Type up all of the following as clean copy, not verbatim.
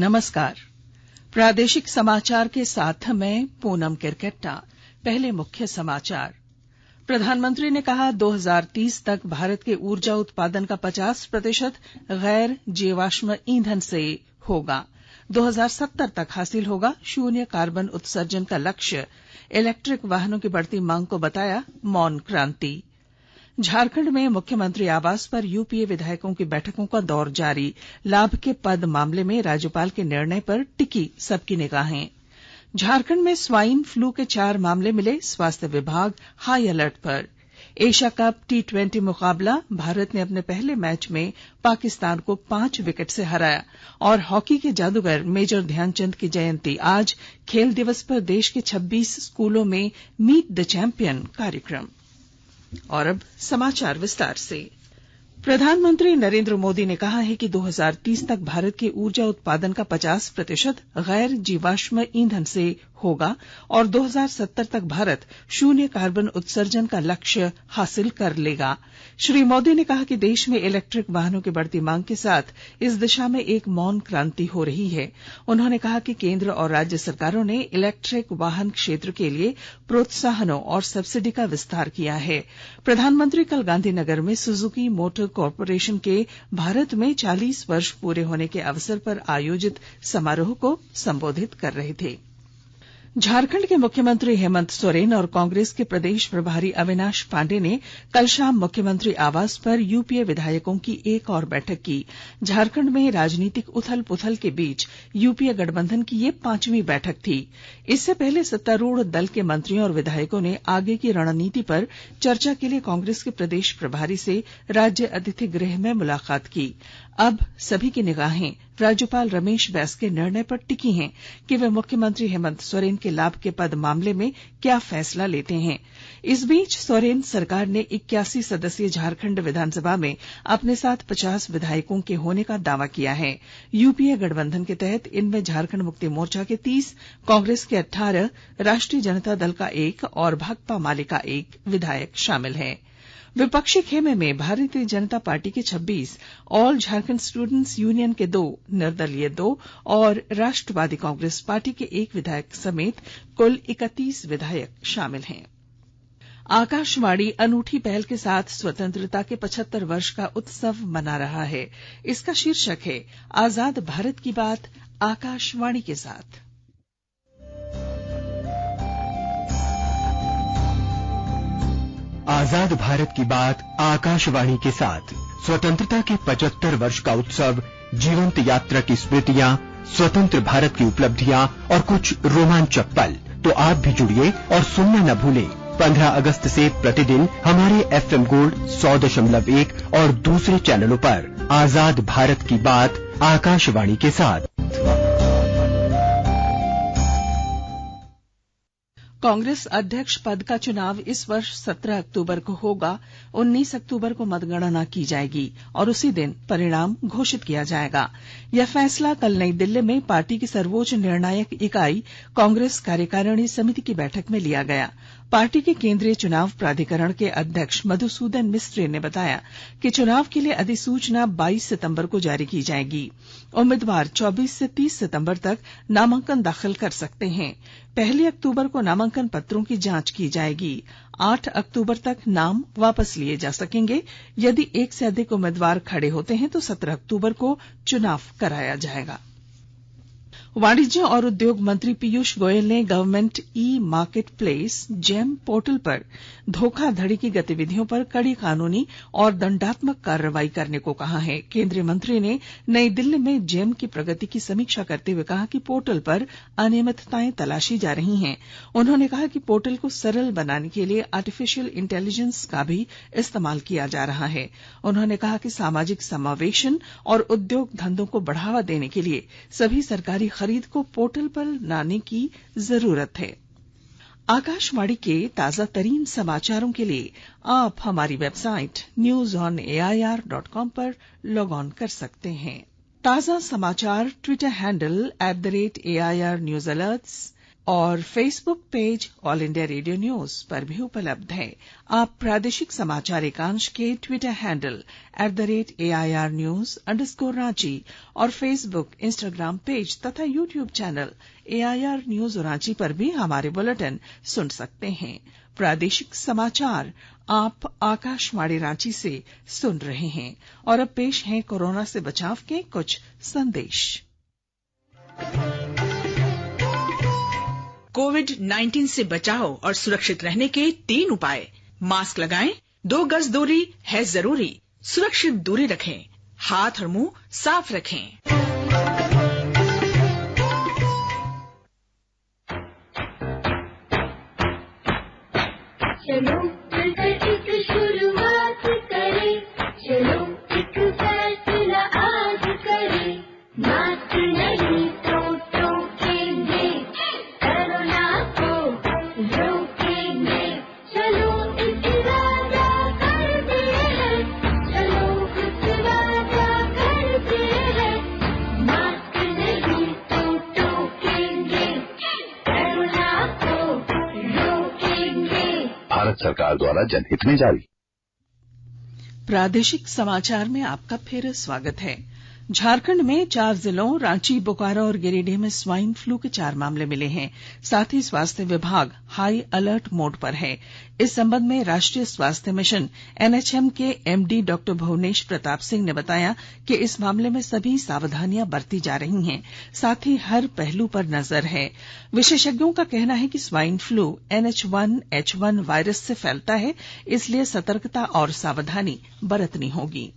नमस्कार। प्रादेशिक समाचार के साथ मैं पूनम किरकेट्टा। पहले मुख्य समाचार। प्रधानमंत्री ने कहा 2030 तक भारत के ऊर्जा उत्पादन का 50% गैर जीवाश्म ईंधन से होगा। 2070 तक हासिल होगा शून्य कार्बन उत्सर्जन का लक्ष्य। इलेक्ट्रिक वाहनों की बढ़ती मांग को बताया मौन क्रांति। झारखंड में मुख्यमंत्री आवास पर यूपीए विधायकों की बैठकों का दौर जारी। लाभ के पद मामले में राज्यपाल के निर्णय पर टिकी सबकी निगाहें। झारखंड में स्वाइन फ्लू के 4 मामले मिले। स्वास्थ्य विभाग हाई अलर्ट पर। एशिया कप T20 मुकाबला। भारत ने अपने पहले मैच में पाकिस्तान को 5 विकेट से हराया। और हॉकी के जादूगर मेजर ध्यानचंद की जयंती आज। खेल दिवस पर देश के 26 स्कूलों में मीट द चैंपियन कार्यक्रम। और अब समाचार विस्तार से। प्रधानमंत्री नरेंद्र मोदी ने कहा है कि 2030 तक भारत के ऊर्जा उत्पादन का 50% गैर जीवाश्म ईंधन से होगा और 2070 तक भारत शून्य कार्बन उत्सर्जन का लक्ष्य हासिल कर लेगा। श्री मोदी ने कहा कि देश में इलेक्ट्रिक वाहनों की बढ़ती मांग के साथ इस दिशा में एक मौन क्रांति हो रही है। उन्होंने कहा कि केंद्र और राज्य सरकारों ने इलेक्ट्रिक वाहन क्षेत्र के लिए प्रोत्साहनों और सब्सिडी का विस्तार किया है। प्रधानमंत्री कल गांधीनगर में सुजुकी मोटर कॉर्पोरेशन के भारत में 40 वर्ष पूरे होने के अवसर पर आयोजित समारोह को संबोधित कर रहे थे। झारखंड के मुख्यमंत्री हेमंत सोरेन और कांग्रेस के प्रदेश प्रभारी अविनाश पांडे ने कल शाम मुख्यमंत्री आवास पर यूपीए विधायकों की एक और बैठक की। झारखंड में राजनीतिक उथल पुथल के बीच यूपीए गठबंधन की ये 5वीं बैठक थी। इससे पहले सत्तारूढ़ दल के मंत्रियों और विधायकों ने आगे की रणनीति पर चर्चा के लिए कांग्रेस के प्रदेश प्रभारी से राज्य अतिथि गृह में मुलाकात की। अब सभी की निगाहें राज्यपाल रमेश बैस के निर्णय पर टिकी हैं कि वे मुख्यमंत्री हेमंत सोरेन के लाभ के पद मामले में क्या फैसला लेते हैं। इस बीच सोरेन सरकार ने 81 सदस्यीय झारखंड विधानसभा में अपने साथ 50 विधायकों के होने का दावा किया है। यूपीए गठबंधन के तहत इनमें झारखंड मुक्ति मोर्चा के 30, कांग्रेस के 18, राष्ट्रीय जनता दल का 1 और भाकपा माले का 1 विधायक शामिल है। विपक्षी खेमे में भारतीय जनता पार्टी के 26, ऑल झारखंड स्टूडेंट्स यूनियन के 2, निर्दलीय 2 और राष्ट्रवादी कांग्रेस पार्टी के 1 विधायक समेत कुल 31 विधायक शामिल हैं। आकाशवाणी अनूठी पहल के साथ स्वतंत्रता के 75 वर्ष का उत्सव मना रहा है। इसका शीर्षक है आजाद भारत की बात आकाशवाणी के साथ। आजाद भारत की बात आकाशवाणी के साथ। स्वतंत्रता के 75 वर्ष का उत्सव, जीवंत यात्रा की स्मृतियां, स्वतंत्र भारत की उपलब्धियां और कुछ रोमांचक पल। तो आप भी जुड़िए और सुनना न भूलें। 15 अगस्त से प्रतिदिन हमारे FM गोल्ड 100.1 और दूसरे चैनलों पर आजाद भारत की बात आकाशवाणी के साथ। कांग्रेस अध्यक्ष पद का चुनाव इस वर्ष 17 अक्टूबर को होगा। 19 अक्टूबर को मतगणना की जाएगी और उसी दिन परिणाम घोषित किया जाएगा। यह फैसला कल नई दिल्ली में पार्टी की सर्वोच्च निर्णायक इकाई कांग्रेस कार्यकारिणी समिति की बैठक में लिया गया। पार्टी के केंद्रीय चुनाव प्राधिकरण के अध्यक्ष मधुसूदन मिस्त्री ने बताया कि चुनाव के लिए अधिसूचना 22 सितंबर को जारी की जाएगी। उम्मीदवार 24 से 30 सितंबर तक नामांकन दाखिल कर सकते हैं। 1 अक्टूबर को नामांकन पत्रों की जांच की जाएगी। 8 अक्टूबर तक नाम वापस लिए जा सकेंगे। यदि एक से अधिक उम्मीदवार खड़े होते हैं तो 17 अक्टूबर को चुनाव कराया जाएगा। वाणिज्य और उद्योग मंत्री पीयूष गोयल ने government e market place GeM portal पर धोखाधड़ी की गतिविधियों पर कड़ी कानूनी और दंडात्मक कार्रवाई करने को कहा है। केंद्रीय मंत्री ने नई दिल्ली में जेम की प्रगति की समीक्षा करते हुए कहा कि पोर्टल पर अनियमितताएं तलाशी जा रही हैं। उन्होंने कहा कि पोर्टल को सरल बनाने के लिए आर्टिफिशियल इंटेलिजेंस का भी इस्तेमाल किया जा रहा है। उन्होंने कहा कि सामाजिक समावेशन और उद्योग धंधों को बढ़ावा देने के लिए सभी सरकारी खरीद को पोर्टल पर लाने की जरूरत है। आकाशवाणी के ताजा तरीन समाचारों के लिए आप हमारी वेबसाइट newsonair.com पर लॉग ऑन कर सकते हैं। ताजा समाचार Twitter handle @AIR News Alerts, और Facebook page all India radio news पर भी उपलब्ध है। आप प्रादेशिक समाचार एकांश के ट्विटर हैंडल @AIRnews_Ranchi और फेसबुक, इंस्टाग्राम पेज तथा YouTube channel AIR news Ranchi पर भी हमारे बुलेटिन सुन सकते हैं। प्रादेशिक समाचार आप आकाशवाणी रांची से सुन रहे हैं और अब पेश हैं कोरोना से बचाव के कुछ संदेश। कोविड-19 से बचाव और सुरक्षित रहने के 3 उपाय। मास्क लगाएं, 2 गज दूरी है जरूरी, सुरक्षित दूरी रखें, हाथ और मुंह साफ रखें। चलो मिलकर एक शुरुआत करें, चलो एक फैसला आज करें, मास्क नहीं तो टोकेंगे, कोरोना को रोकेंगे, चलो इस वादा करते हैं, चलो इस वादा करते हैं, मास्क नहीं तो टोकेंगे, कोरोना को रोकेंगे। भारत सरकार द्वारा जनहित में जारी। प्रादेशिक समाचार में आपका फिर स्वागत है। झारखंड में 4 जिलों रांची, बोकारो और गिरिडीह में स्वाइन फ्लू के 4 मामले मिले हैं। साथ ही स्वास्थ्य विभाग हाई अलर्ट मोड पर है। इस संबंध में राष्ट्रीय स्वास्थ्य मिशन NHM के MD डॉ भुवनेश प्रताप सिंह ने बताया कि इस मामले में सभी सावधानियां बरती जा रही हैं। साथ ही हर पहलू पर नजर है। विशेषज्ञों का कहना है कि स्वाइन फ्लू NH1H1 वायरस से फैलता है, इसलिए सतर्कता और सावधानी बरतनी होगी।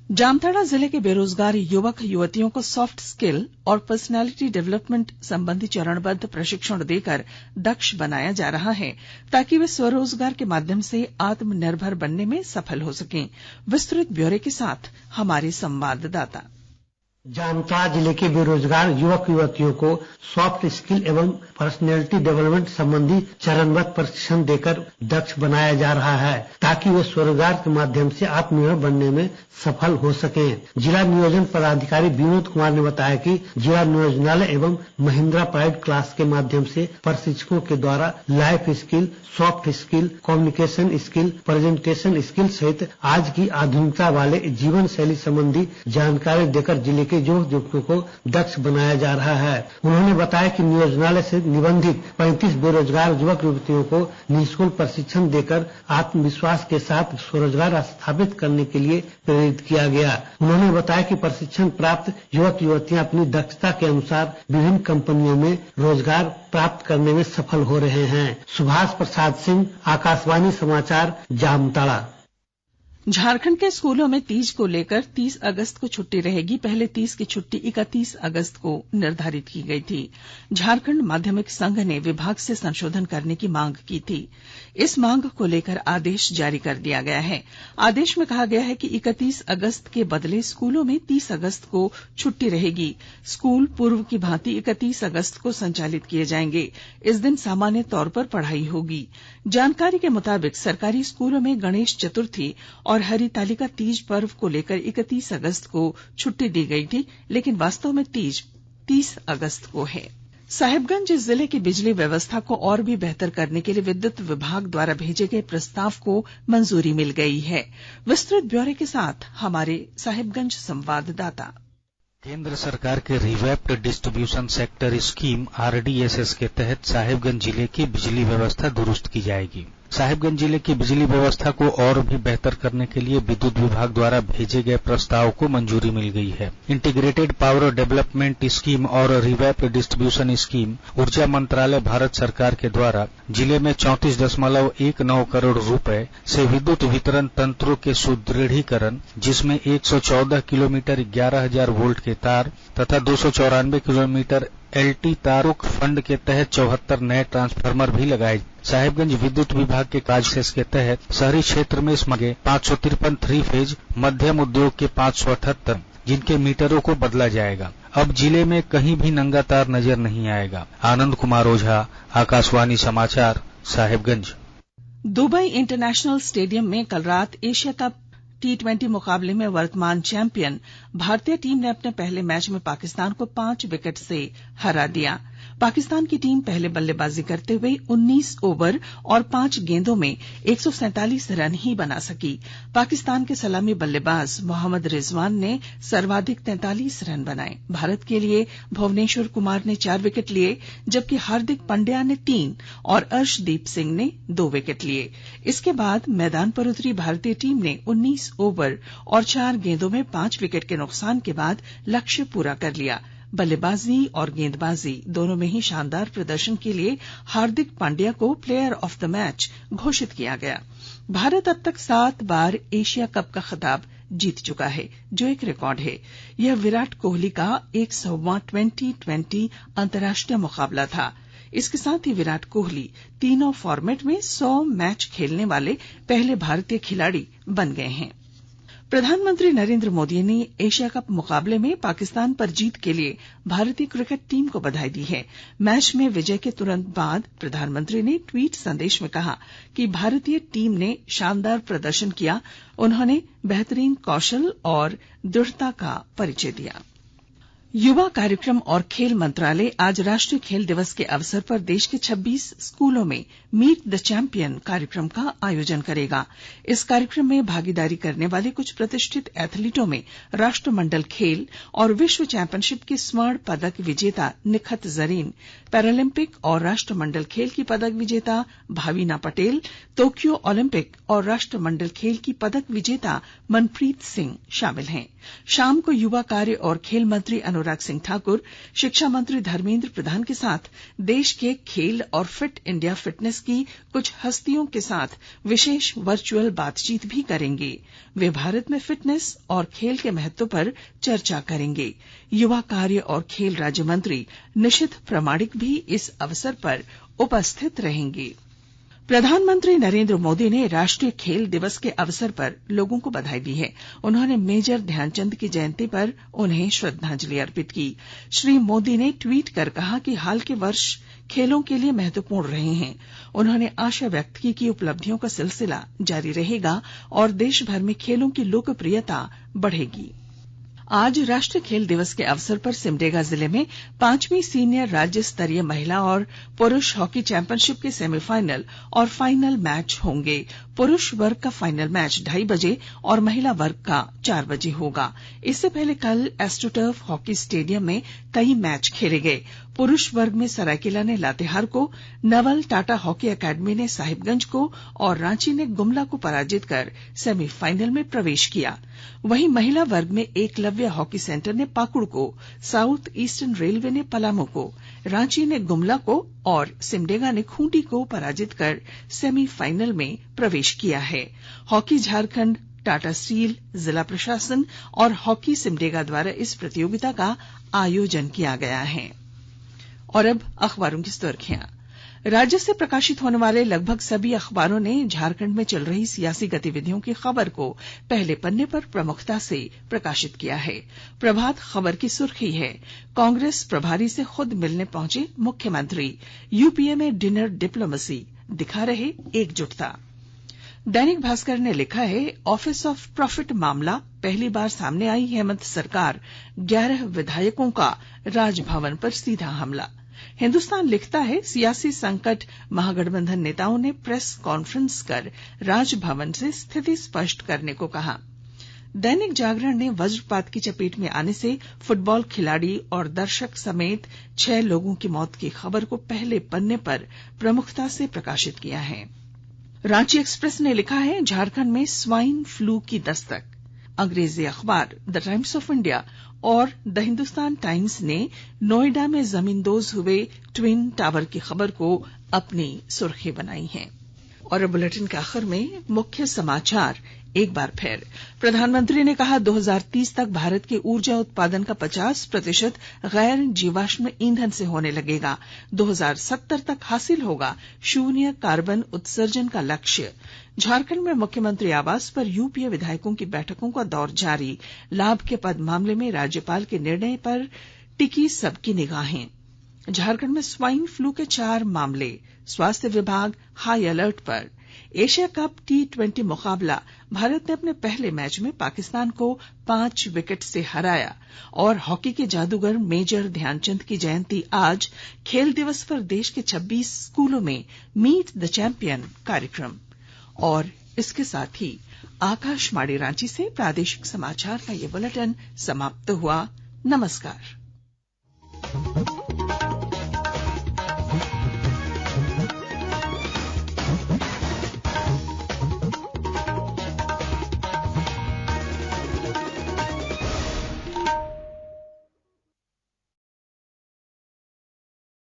जामताड़ा जिले के बेरोजगार युवक युवतियों को सॉफ्ट स्किल और पर्सनालिटी डेवलपमेंट संबंधी चरणबद्ध प्रशिक्षण देकर दक्ष बनाया जा रहा है, ताकि वे स्वरोजगार के माध्यम से आत्मनिर्भर बनने में सफल हो सकें। विस्तृत ब्यौरे के साथ हमारे संवाददाता। जामताड़ा जिले के बेरोजगार युवक युवतियों को सॉफ्ट स्किल एवं पर्सनैलिटी डेवलपमेंट संबंधी चरणबद्ध प्रशिक्षण देकर दक्ष बनाया जा रहा है, ताकि वे स्वरोजगार के माध्यम से आत्मनिर्भर बनने में सफल हो सकें। जिला नियोजन पदाधिकारी विनोद कुमार ने बताया कि जिला नियोजनालय एवं महिंद्रा प्राइवेट क्लास के माध्यम से प्रशिक्षकों के द्वारा life skill, soft skill, communication skill, presentation skill सहित आज की आधुनिकता वाले जीवन शैली संबंधी जानकारी देकर जिले के युवकों को दक्ष बनाया जा रहा है। उन्होंने बताया कि नियोजनालय से निबंधित 35 बेरोजगार युवक युवतियों को निःशुल्क प्रशिक्षण देकर आत्मविश्वास के साथ स्वरोजगार स्थापित करने के लिए प्रेरित किया गया। उन्होंने बताया कि प्रशिक्षण प्राप्त युवक युवतियां अपनी दक्षता के अनुसार विभिन्न कंपनियों में रोजगार प्राप्त करने में सफल हो रहे हैं। सुभाष प्रसाद सिंह, आकाशवाणी समाचार, जामताड़ा। झारखंड के स्कूलों में तीज को लेकर 30 अगस्त को छुट्टी रहेगी। पहले तीज की छुट्टी 31 अगस्त को निर्धारित की गई थी। झारखंड माध्यमिक संघ ने विभाग से संशोधन करने की मांग की थी। इस मांग को लेकर आदेश जारी कर दिया गया है। आदेश में कहा गया है कि 31 अगस्त के बदले स्कूलों में 30 अगस्त को छुट्टी रहेगी। स्कूल पूर्व की भांति 31 अगस्त को संचालित किए जाएंगे। इस दिन सामान्य तौर पर पढ़ाई होगी। जानकारी के मुताबिक सरकारी स्कूलों में गणेश चतुर्थी और हरितालिका तीज पर्व को लेकर 31 अगस्त को छुट्टी दी गई थी, लेकिन वास्तव में तीज 30 अगस्त को है। साहिबगंज जिले की बिजली व्यवस्था को और भी बेहतर करने के लिए विद्युत विभाग द्वारा भेजे गए प्रस्ताव को मंजूरी मिल गई है। विस्तृत ब्यौरे के साथ हमारे साहिबगंज संवाददाता। केंद्र सरकार के रिवैप्ड डिस्ट्रीब्यूशन सेक्टर स्कीम RDSS के तहत साहिबगंज जिले की बिजली व्यवस्था दुरुस्त की जाएगी। साहिबगंज जिले की बिजली व्यवस्था को और भी बेहतर करने के लिए विद्युत विभाग द्वारा भेजे गए प्रस्ताव को मंजूरी मिल गई है। इंटीग्रेटेड पावर डेवलपमेंट स्कीम और रिवैप्ड डिस्ट्रीब्यूशन स्कीम ऊर्जा मंत्रालय भारत सरकार के द्वारा जिले में 34.19 करोड़ रुपए से विद्युत वितरण तंत्रों के सुदृढ़ीकरण, जिसमें 114 किलोमीटर 11,000 वोल्ट के तार तथा 294 किलोमीटर LT तारों फंड के तहत 74 नए ट्रांसफार्मर भी लगाए। साहिबगंज विद्युत विभाग के कार्यशेष के तहत शहरी क्षेत्र में इस मगे 553 3 फेज, मध्यम उद्योग के 578, जिनके मीटरों को बदला जाएगा। अब जिले में कहीं भी नंगा तार नजर नहीं आएगा। आनंद कुमार ओझा, आकाशवाणी समाचार, साहिबगंज। दुबई इंटरनेशनल स्टेडियम में कल रात एशिया कप T20 मुकाबले में वर्तमान चैंपियन भारतीय टीम ने अपने पहले मैच में पाकिस्तान को 5 विकेट से हरा दिया। पाकिस्तान की टीम पहले बल्लेबाजी करते हुए 19 ओवर और 5 गेंदों में 147 रन ही बना सकी। पाकिस्तान के सलामी बल्लेबाज मोहम्मद रिजवान ने सर्वाधिक 43 रन बनाए। भारत के लिए भुवनेश्वर कुमार ने 4 विकेट लिए, जबकि हार्दिक पांड्या ने 3 और अर्शदीप सिंह ने 2 विकेट लिए। इसके बाद मैदान पर उतरी भारतीय टीम ने 19 ओवर और 4 गेंदों में 5 विकेट के नुकसान के बाद लक्ष्य पूरा कर लिया। बल्लेबाजी और गेंदबाजी दोनों में ही शानदार प्रदर्शन के लिए हार्दिक पांड्या को प्लेयर ऑफ द मैच घोषित किया गया। भारत अब तक 7 बार एशिया कप का खिताब जीत चुका है, जो एक रिकॉर्ड है। यह विराट कोहली का 100वां T20 अंतर्राष्ट्रीय मुकाबला था। इसके साथ ही विराट कोहली तीनों फॉर्मेट में 100 मैच खेलने वाले पहले भारतीय खिलाड़ी बन गए हैं। प्रधानमंत्री नरेंद्र मोदी ने एशिया कप मुकाबले में पाकिस्तान पर जीत के लिए भारतीय क्रिकेट टीम को बधाई दी है। मैच में विजय के तुरंत बाद प्रधानमंत्री ने ट्वीट संदेश में कहा कि भारतीय टीम ने शानदार प्रदर्शन किया। उन्होंने बेहतरीन कौशल और दृढ़ता का परिचय दिया। युवा कार्यक्रम और खेल मंत्रालय आज राष्ट्रीय खेल दिवस के अवसर पर देश के 26 स्कूलों में मीट द चैंपियन कार्यक्रम का आयोजन करेगा। इस कार्यक्रम में भागीदारी करने वाले कुछ प्रतिष्ठित एथलीटों में राष्ट्रमंडल खेल और विश्व चैंपियनशिप की स्वर्ण पदक विजेता निखत जरीन, पैरालंपिक और राष्ट्रमंडल खेल की पदक विजेता भावीना पटेल, टोक्यो ओलंपिक और राष्ट्रमंडल खेल की पदक विजेता मनप्रीत सिंह शामिल हैं। शाम को युवा कार्य और खेल मंत्री अनुराग सिंह ठाकुर, शिक्षा मंत्री धर्मेंद्र प्रधान के साथ देश के खेल और फिट इंडिया फिटनेस की कुछ हस्तियों के साथ विशेष वर्चुअल बातचीत भी करेंगे। वे भारत में फिटनेस और खेल के महत्व पर चर्चा करेंगे। युवा कार्य और खेल राज्य मंत्री निशिथ प्रामाणिक भी इस अवसर पर उपस्थित रहेंगे। प्रधानमंत्री नरेंद्र मोदी ने राष्ट्रीय खेल दिवस के अवसर पर लोगों को बधाई दी है। उन्होंने मेजर ध्यानचंद की जयंती पर उन्हें श्रद्धांजलि अर्पित की। श्री मोदी ने ट्वीट कर कहा कि हाल के वर्ष खेलों के लिए महत्वपूर्ण रहे हैं। उन्होंने आशा व्यक्त की कि उपलब्धियों का सिलसिला जारी रहेगा और देश भर में खेलों की लोकप्रियता बढ़ेगी। आज राष्ट्रीय खेल दिवस के अवसर पर सिमडेगा जिले में 5वीं सीनियर राज्य स्तरीय महिला और पुरुष हॉकी चैंपियनशिप के सेमीफाइनल और फाइनल मैच होंगे। पुरुष वर्ग का फाइनल मैच 2:30 बजे और महिला वर्ग का 4 बजे होगा। इससे पहले कल एस्ट्रोटर्फ हॉकी स्टेडियम में कई मैच खेले गए। पुरुष वर्ग में सरायकेला ने लातेहार को, नवल टाटा हॉकी अकादमी ने साहिबगंज को और रांची ने गुमला को पराजित कर सेमीफाइनल में प्रवेश किया। वहीं महिला वर्ग में एकलव्य हॉकी सेंटर ने पाकुड़ को, साउथ ईस्टर्न रेलवे ने पलामू को, रांची ने गुमला को और सिमडेगा ने खूंटी को पराजित कर सेमीफाइनल में प्रवेश किया है। हॉकी झारखंड, टाटा स्टील, जिला प्रशासन और हॉकी सिमडेगा द्वारा इस प्रतियोगिता का आयोजन किया गया है। और अब अखबारों की सुर्खियां। राज्य से प्रकाशित होने वाले लगभग सभी अखबारों ने झारखंड में चल रही सियासी गतिविधियों की खबर को पहले पन्ने पर प्रमुखता से प्रकाशित किया है। प्रभात खबर की सुर्खी है, कांग्रेस प्रभारी से खुद मिलने पहुंचे मुख्यमंत्री, यूपीए में डिनर डिप्लोमेसी, दिखा रहे एकजुटता। दैनिक भास्कर ने लिखा है, ऑफिस ऑफ प्रॉफिट मामला, पहली बार सामने आई हेमंत सरकार, 11 विधायकों का राजभवन पर सीधा हमला। हिंदुस्तान लिखता है, सियासी संकट, महागठबंधन नेताओं ने प्रेस कॉन्फ्रेंस कर राजभवन से स्थिति स्पष्ट करने को कहा। दैनिक जागरण ने वज्रपात की चपेट में आने से फुटबॉल खिलाड़ी और दर्शक समेत 6 लोगों की मौत की खबर को पहले पन्ने पर प्रमुखता से प्रकाशित किया है। रांची एक्सप्रेस ने लिखा है, झारखंड में स्वाइन फ्लू की दस्तक। अंग्रेजी अखबार द टाइम्स ऑफ इंडिया और द हिंदुस्तान टाइम्स ने नोएडा में जमींदोज हुए ट्विन टावर की खबर को अपनी सुर्खी बनाई है। और बुलेटिन के आखिर में मुख्य समाचार एक बार फिर। प्रधानमंत्री ने कहा, 2030 तक भारत के ऊर्जा उत्पादन का 50% गैर जीवाश्म ईंधन से होने लगेगा। 2070 तक हासिल होगा 0 कार्बन उत्सर्जन का लक्ष्य। झारखंड में मुख्यमंत्री आवास पर यूपीए विधायकों की बैठकों का दौर जारी। लाभ के पद मामले में राज्यपाल के निर्णय पर टिकी सबकी निगाहें। झारखंड में स्वाइन फ्लू के 4 मामले, स्वास्थ्य विभाग हाई अलर्ट पर। एशिया कप T20 मुकाबला भारत ने अपने पहले मैच में पाकिस्तान को 5 विकेट से हराया। और हॉकी के जादूगर मेजर ध्यानचंद की जयंती आज। खेल दिवस पर देश के 26 स्कूलों में मीट द चैंपियन कार्यक्रम। और इसके साथ ही आकाशवाणी रांची से प्रादेशिक समाचार का ये बुलेटिन समाप्त हुआ। नमस्कार।